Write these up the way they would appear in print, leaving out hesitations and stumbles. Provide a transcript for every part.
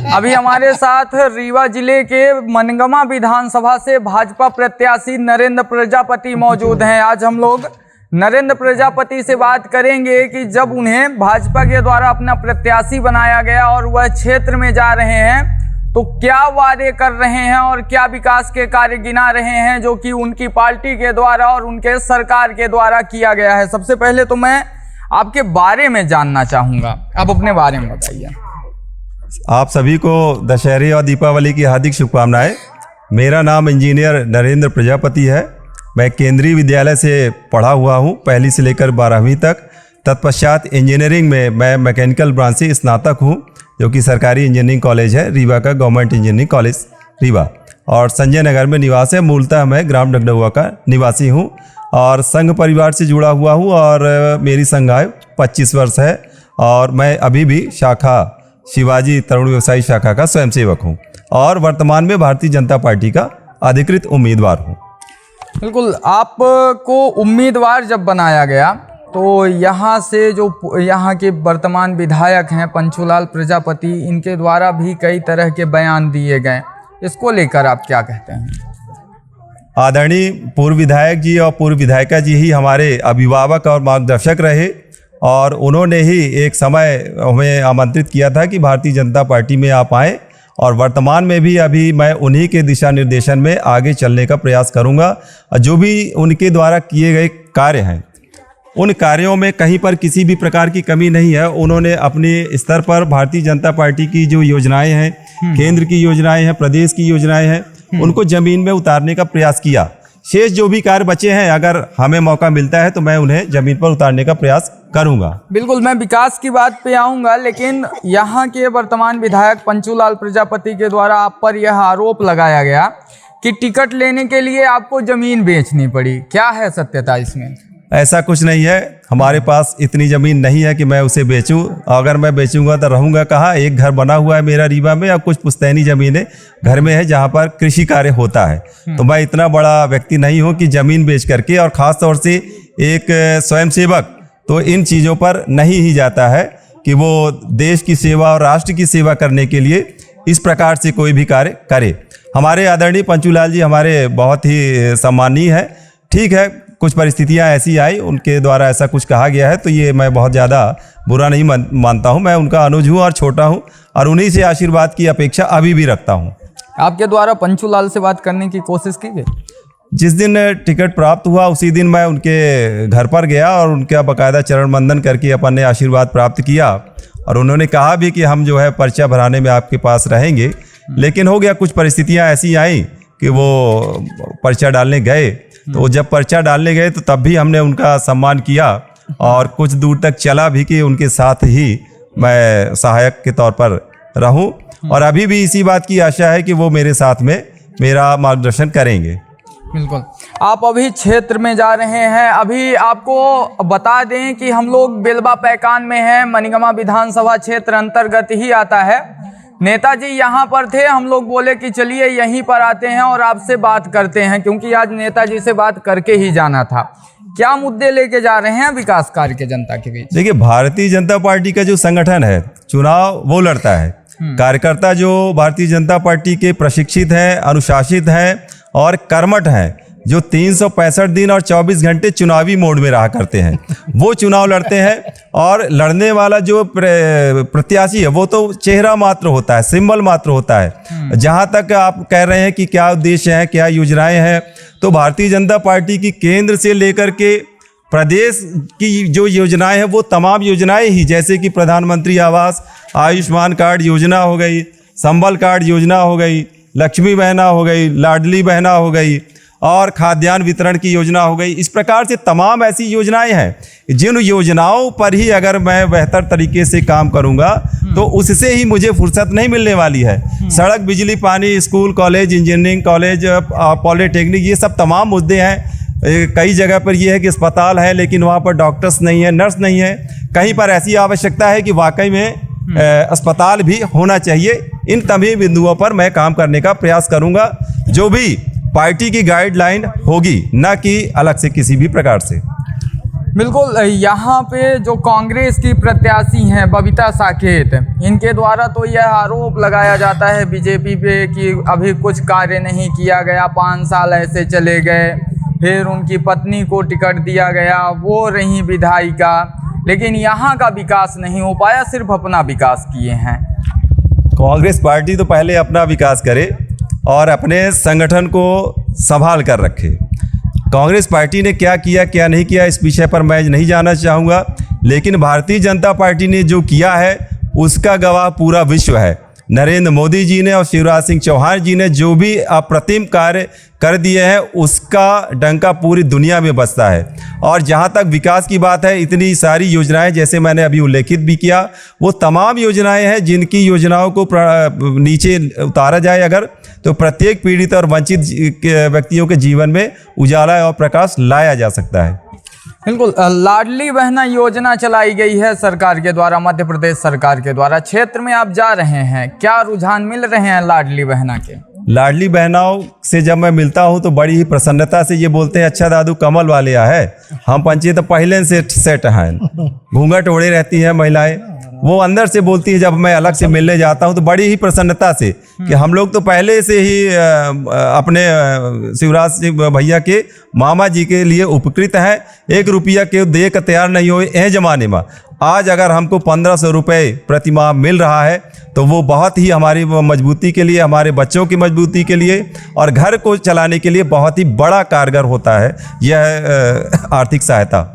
अभी हमारे साथ रीवा जिले के मनगमा विधानसभा से भाजपा प्रत्याशी नरेंद्र प्रजापति मौजूद हैं। आज हम लोग नरेंद्र प्रजापति से बात करेंगे कि जब उन्हें भाजपा के द्वारा अपना प्रत्याशी बनाया गया और वह क्षेत्र में जा रहे हैं तो क्या वादे कर रहे हैं और क्या विकास के कार्य गिना रहे हैं जो कि उनकी पार्टी के द्वारा और उनके सरकार के द्वारा किया गया है। सबसे पहले तो मैं आपके बारे में जानना चाहूँगा, आप अपने बारे में बताइए। आप सभी को दशहरे और दीपावली की हार्दिक शुभकामनाएं। मेरा नाम इंजीनियर नरेंद्र प्रजापति है। मैं केंद्रीय विद्यालय से पढ़ा हुआ हूं, पहली से लेकर 12वीं तक। तत्पश्चात इंजीनियरिंग में मैं मैकेनिकल ब्रांच से स्नातक हूं, जो कि सरकारी इंजीनियरिंग कॉलेज है रीवा का, गवर्नमेंट इंजीनियरिंग कॉलेज रीवा, और संजय नगर में निवास है। मूलतः मैं ग्राम डगडुआ का निवासी हूँ और संघ परिवार से जुड़ा हुआ हूँ और मेरी संघ आयु 25 वर्ष है और मैं अभी भी शाखा शिवाजी तरुण व्यवसायी शाखा का स्वयंसेवक हूं और वर्तमान में भारतीय जनता पार्टी का अधिकृत उम्मीदवार हूं। बिल्कुल, आपको उम्मीदवार जब बनाया गया तो यहाँ से जो यहाँ के वर्तमान विधायक हैं पंचूलाल प्रजापति, इनके द्वारा भी कई तरह के बयान दिए गए, इसको लेकर आप क्या कहते हैं? आदरणीय पूर्व विधायक जी और पूर्व विधायिका जी ही हमारे अभिभावक और मार्गदर्शक रहे और उन्होंने ही एक समय हमें आमंत्रित किया था कि भारतीय जनता पार्टी में आप आएँ और वर्तमान में भी अभी मैं उन्हीं के दिशा निर्देशन में आगे चलने का प्रयास करूंगा। जो भी उनके द्वारा किए गए कार्य हैं उन कार्यों में कहीं पर किसी भी प्रकार की कमी नहीं है। उन्होंने अपने स्तर पर भारतीय जनता पार्टी की जो योजनाएं हैं, केंद्र की योजनाएं हैं, प्रदेश की योजनाएं हैं, उनको जमीन में उतारने का प्रयास किया। शेष जो भी कार्य बचे हैं, अगर हमें मौका मिलता है तो मैं उन्हें जमीन पर उतारने का प्रयास करूंगा। बिल्कुल, मैं विकास की बात पे आऊंगा, लेकिन यहाँ के वर्तमान विधायक पंचूलाल प्रजापति के द्वारा आप पर यह आरोप लगाया गया कि टिकट लेने के लिए आपको जमीन बेचनी पड़ी। क्या है सत्यता इसमें? ऐसा कुछ नहीं है, हमारे पास इतनी ज़मीन नहीं है कि मैं उसे बेचूं। अगर मैं बेचूंगा तो रहूंगा कहाँ? एक घर बना हुआ है मेरा रीवा में और कुछ पुश्तैनी ज़मीनें घर में है जहां पर कृषि कार्य होता है। तो मैं इतना बड़ा व्यक्ति नहीं हूं कि ज़मीन बेच करके, और ख़ास तौर से एक स्वयंसेवक तो इन चीज़ों पर नहीं ही जाता है कि वो देश की सेवा और राष्ट्र की सेवा करने के लिए इस प्रकार से कोई भी कार्य करे। हमारे आदरणीय पंचूलाल जी हमारे बहुत ही सम्मानीय है। ठीक है, कुछ परिस्थितियां ऐसी आई, उनके द्वारा ऐसा कुछ कहा गया है तो ये मैं बहुत ज़्यादा बुरा नहीं मानता हूं। मैं उनका अनुज हूं और छोटा हूं और उन्हीं से आशीर्वाद की अपेक्षा अभी भी रखता हूं। आपके द्वारा पंचूलाल से बात करने की कोशिश की गई? जिस दिन टिकट प्राप्त हुआ उसी दिन मैं उनके घर पर गया और उनका बाकायदा चरण वंदन करके अपन ने आशीर्वाद प्राप्त किया और उन्होंने कहा भी कि हम जो है पर्चा भराने में आपके पास रहेंगे। लेकिन हो गया, कुछ परिस्थितियां ऐसी आई कि वो पर्चा डालने गए, तो जब पर्चा डालने गए तो तब भी हमने उनका सम्मान किया और कुछ दूर तक चला भी कि उनके साथ ही मैं सहायक के तौर पर रहूं और अभी भी इसी बात की आशा है कि वो मेरे साथ में मेरा मार्गदर्शन करेंगे। बिल्कुल, आप अभी क्षेत्र में जा रहे हैं। अभी आपको बता दें कि हम लोग बेलवा पैकान में हैं, मनगमा विधानसभा क्षेत्र अंतर्गत ही आता है। नेताजी यहाँ पर थे, हम लोग बोले कि चलिए यहीं पर आते हैं और आपसे बात करते हैं, क्योंकि आज नेताजी से बात करके ही जाना था। क्या मुद्दे लेके जा रहे हैं विकास कार्य के जनता के बीच? देखिए, भारतीय जनता पार्टी का जो संगठन है, चुनाव वो लड़ता है। कार्यकर्ता जो भारतीय जनता पार्टी के प्रशिक्षित हैं, अनुशासित हैं और कर्मठ हैं, जो 365 दिन और 24 घंटे चुनावी मोड में रहा करते हैं, वो चुनाव लड़ते हैं। और लड़ने वाला जो प्रत्याशी है वो तो चेहरा मात्र होता है, सिंबल मात्र होता है। जहां तक आप कह रहे हैं कि क्या उद्देश्य है, क्या योजनाएं हैं, तो भारतीय जनता पार्टी की केंद्र से लेकर के प्रदेश की जो योजनाएं हैं वो तमाम योजनाएं ही, जैसे कि प्रधानमंत्री आवास, आयुष्मान कार्ड योजना हो गई, संबल कार्ड योजना हो गई, लक्ष्मी बहना हो गई, लाडली बहना हो गई और खाद्यान्न वितरण की योजना हो गई। इस प्रकार से तमाम ऐसी योजनाएं हैं जिन योजनाओं पर ही अगर मैं बेहतर तरीके से काम करूंगा तो उससे ही मुझे फुर्सत नहीं मिलने वाली है। सड़क, बिजली, पानी, school, college, engineering college, polytechnic, ये सब तमाम मुद्दे हैं। कई जगह पर ये है कि अस्पताल है लेकिन वहाँ पर डॉक्टर्स नहीं है, नर्स नहीं है। कहीं पर ऐसी आवश्यकता है कि वाकई में अस्पताल भी होना चाहिए। इन तमाम बिंदुओं पर मैं काम करने का प्रयास करूंगा, जो भी पार्टी की गाइडलाइन होगी, न कि अलग से किसी भी प्रकार से। बिल्कुल, यहाँ पे जो कांग्रेस की प्रत्याशी हैं बबीता साकेत, इनके द्वारा तो यह आरोप लगाया जाता है बीजेपी पे कि अभी कुछ कार्य नहीं किया गया, 5 साल ऐसे चले गए, फिर उनकी पत्नी को टिकट दिया गया, वो रही विधायिका, लेकिन यहाँ का विकास नहीं हो पाया, सिर्फ अपना विकास किए हैं। कांग्रेस पार्टी तो पहले अपना विकास करे और अपने संगठन को संभाल कर रखे। कांग्रेस पार्टी ने क्या किया क्या नहीं किया इस विषय पर मैं नहीं जानना चाहूँगा, लेकिन भारतीय जनता पार्टी ने जो किया है उसका गवाह पूरा विश्व है। नरेंद्र मोदी जी ने और शिवराज सिंह चौहान जी ने जो भी अप्रतिम कार्य कर दिए हैं उसका डंका पूरी दुनिया में बजता है। और जहां तक विकास की बात है, इतनी सारी योजनाएं जैसे मैंने अभी उल्लेखित भी किया, वो तमाम योजनाएं हैं जिनकी योजनाओं को नीचे उतारा जाए अगर, तो प्रत्येक पीड़ित और वंचित व्यक्तियों के जीवन में उजाला और प्रकाश लाया जा सकता है। बिल्कुल, लाडली बहना योजना चलाई गई है सरकार के द्वारा, मध्य प्रदेश सरकार के द्वारा। क्षेत्र में आप जा रहे हैं, क्या रुझान मिल रहे हैं लाडली बहना के? लाडली बहनाओं से जब मैं मिलता हूं तो बड़ी ही प्रसन्नता से ये बोलते हैं, अच्छा दादू कमल वाले आ है, हम पंचायत पहले से सेट हैं। घूंघट ओढ़े रहती हैं महिलाएं, वो अंदर से बोलती है। जब मैं अलग से मिलने जाता हूं तो बड़ी ही प्रसन्नता से कि हम लोग तो पहले से ही अपने शिवराज सिंह भैया के मामा जी के लिए उपकृत हैं। 1 रुपया के दे के तैयार नहीं हुए ए जमाने में। आज अगर हमको 1500 रुपये प्रति माह मिल रहा है तो वो बहुत ही हमारी मजबूती के लिए, हमारे बच्चों की मजबूती के लिए और घर को चलाने के लिए बहुत ही बड़ा कारगर होता है यह आर्थिक सहायता।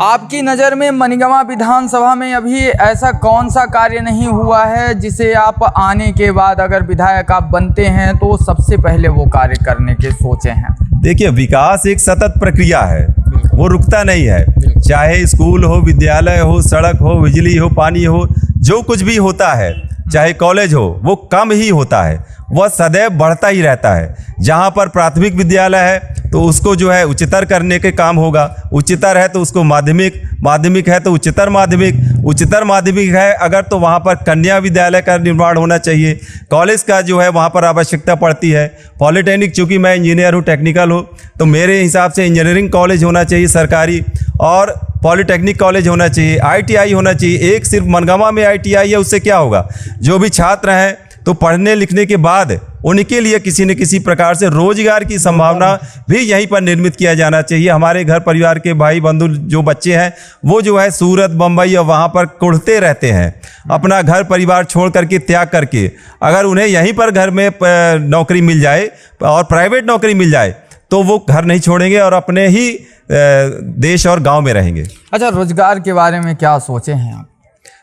आपकी नज़र में मनिगमा विधानसभा में अभी ऐसा कौन सा कार्य नहीं हुआ है जिसे आप आने के बाद अगर विधायक आप बनते हैं तो सबसे पहले वो कार्य करने के सोचे हैं? देखिए, विकास एक सतत प्रक्रिया है, वो रुकता नहीं है। चाहे स्कूल हो, विद्यालय हो, सड़क हो, बिजली हो, पानी हो, जो कुछ भी होता है, चाहे कॉलेज हो, वो कम ही होता है, वह सदैव बढ़ता ही रहता है। जहाँ पर प्राथमिक विद्यालय है तो उसको जो है उच्चतर करने के काम होगा, उच्चतर है तो उसको माध्यमिक, माध्यमिक है तो उच्चतर माध्यमिक, उच्चतर माध्यमिक है अगर तो वहाँ पर कन्या विद्यालय का निर्माण होना चाहिए। कॉलेज का जो है वहाँ पर आवश्यकता पड़ती है। पॉलिटेक्निक, चूँकि मैं इंजीनियर हूँ, टेक्निकल हूँ, तो मेरे हिसाब से इंजीनियरिंग कॉलेज होना चाहिए सरकारी, और पॉलिटेक्निक कॉलेज होना चाहिए, ITI होना चाहिए। एक सिर्फ मनगामा में ITI है, उससे क्या होगा? जो भी छात्र हैं तो पढ़ने लिखने के बाद उनके लिए किसी न किसी प्रकार से रोजगार की संभावना भी यहीं पर निर्मित किया जाना चाहिए। हमारे घर परिवार के भाई बंधु जो बच्चे हैं वो जो है सूरत, बम्बई और वहाँ पर कुढ़ते रहते हैं, अपना घर परिवार छोड़ करके, त्याग करके। अगर उन्हें यहीं पर घर में नौकरी मिल जाए और प्राइवेट नौकरी मिल जाए तो वो घर नहीं छोड़ेंगे और अपने ही देश और गाँव में रहेंगे। अच्छा, रोजगार के बारे में क्या सोचे हैं आप?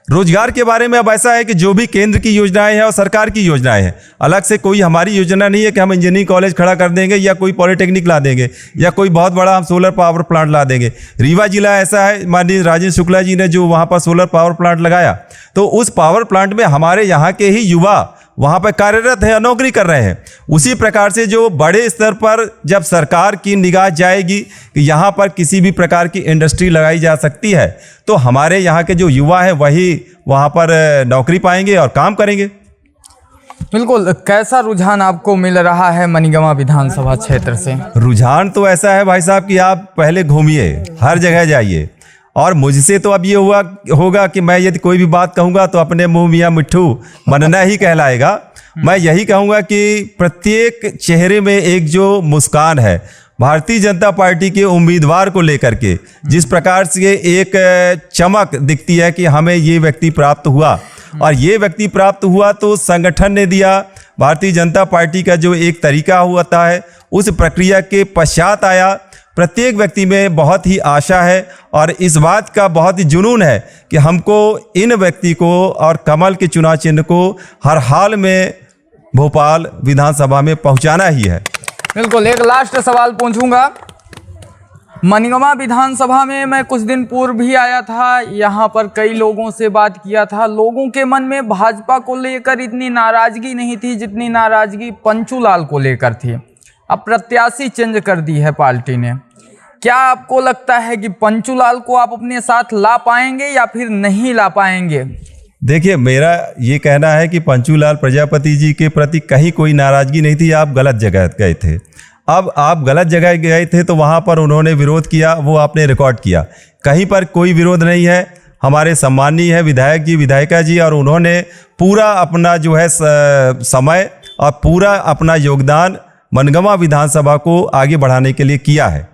रोजगार के बारे में अब ऐसा है कि जो भी केंद्र की योजनाएं हैं और सरकार की योजनाएं हैं, अलग से कोई हमारी योजना नहीं है कि हम इंजीनियरिंग कॉलेज खड़ा कर देंगे या कोई पॉलिटेक्निक ला देंगे या कोई बहुत बड़ा हम सोलर पावर प्लांट ला देंगे। रीवा जिला ऐसा है, माननीय राजेंद्र शुक्ला जी ने जो वहाँ पर सोलर पावर प्लांट लगाया, तो उस पावर प्लांट में हमारे यहाँ के ही युवा वहाँ पर कार्यरत हैं, नौकरी कर रहे हैं। उसी प्रकार से जो बड़े स्तर पर जब सरकार की निगाह जाएगी कि यहाँ पर किसी भी प्रकार की इंडस्ट्री लगाई जा सकती है तो हमारे यहाँ के जो युवा हैं वही वहाँ पर नौकरी पाएंगे और काम करेंगे। बिल्कुल, कैसा रुझान आपको मिल रहा है मनिगमा विधानसभा क्षेत्र से? रुझान तो ऐसा है भाई साहब कि आप पहले घूमिए, हर जगह जाइए, और मुझसे तो अब ये होगा कि मैं यदि कोई भी बात कहूँगा तो अपने मुँह मियाँ मिट्ठू बनना ही कहलाएगा। मैं यही कहूँगा कि प्रत्येक चेहरे में एक जो मुस्कान है भारतीय जनता पार्टी के उम्मीदवार को लेकर के, जिस प्रकार से एक चमक दिखती है कि हमें ये व्यक्ति प्राप्त हुआ, और ये व्यक्ति प्राप्त हुआ तो संगठन ने दिया। भारतीय जनता पार्टी का जो एक तरीका होता है उस प्रक्रिया के पश्चात आया। प्रत्येक व्यक्ति में बहुत ही आशा है और इस बात का बहुत ही जुनून है कि हमको इन व्यक्ति को और कमल के चुनाव चिन्ह को हर हाल में भोपाल विधानसभा में पहुंचाना ही है। बिल्कुल, एक लास्ट सवाल पूछूंगा। मनिगमा विधानसभा में मैं कुछ दिन पूर्व भी आया था, यहाँ पर कई लोगों से बात किया था। लोगों के मन में भाजपा को लेकर इतनी नाराजगी नहीं थी जितनी नाराजगी पंचूलाल को लेकर थी। अब प्रत्याशी चेंज कर दी है पार्टी ने। क्या आपको लगता है कि पंचूलाल को आप अपने साथ ला पाएंगे या फिर नहीं ला पाएंगे? देखिए, मेरा ये कहना है कि पंचूलाल प्रजापति जी के प्रति कहीं कोई नाराजगी नहीं थी। आप गलत जगह गए थे। अब आप गलत जगह गए थे तो वहाँ पर उन्होंने विरोध किया, वो आपने रिकॉर्ड किया। कहीं पर कोई विरोध नहीं है। हमारे सम्माननीय है विधायक जी, विधायिका जी, और उन्होंने पूरा अपना जो है समय और पूरा अपना योगदान मनगमा विधानसभा को आगे बढ़ाने के लिए किया है।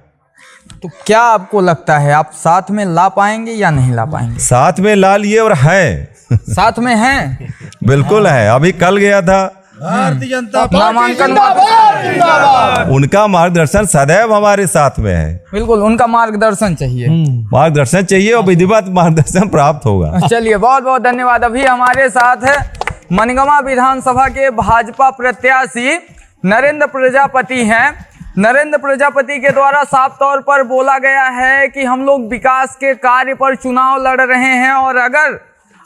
तो क्या आपको लगता है आप साथ में ला पाएंगे या नहीं ला पाएंगे? साथ में ला लिए और हैं साथ में हैं? बिल्कुल है। अभी कल गया था, भारतीय जनता नामांकन उनका मार्गदर्शन सदैव हमारे साथ में है। बिल्कुल, उनका मार्गदर्शन चाहिए। मार्गदर्शन चाहिए और विधिवत मार्गदर्शन प्राप्त होगा। चलिए, बहुत बहुत धन्यवाद। अभी हमारे साथ है मनगमा विधानसभा के भाजपा प्रत्याशी नरेंद्र प्रजापति हैं। नरेंद्र प्रजापति के द्वारा साफ तौर पर बोला गया है कि हम लोग विकास के कार्य पर चुनाव लड़ रहे हैं और अगर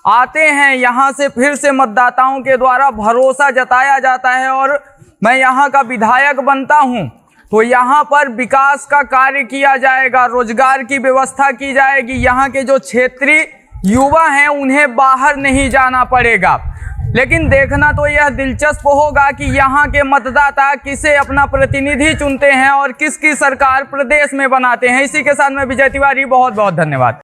आते हैं यहाँ से फिर से मतदाताओं के द्वारा भरोसा जताया जाता है और मैं यहाँ का विधायक बनता हूँ तो यहाँ पर विकास का कार्य किया जाएगा, रोजगार की व्यवस्था की जाएगी, यहाँ के जो क्षेत्रीय युवा हैं उन्हें बाहर नहीं जाना पड़ेगा। लेकिन देखना तो यह दिलचस्प होगा कि यहाँ के मतदाता किसे अपना प्रतिनिधि चुनते हैं और किसकी सरकार प्रदेश में बनाते हैं। इसी के साथ मैं विजय तिवारी, बहुत बहुत धन्यवाद।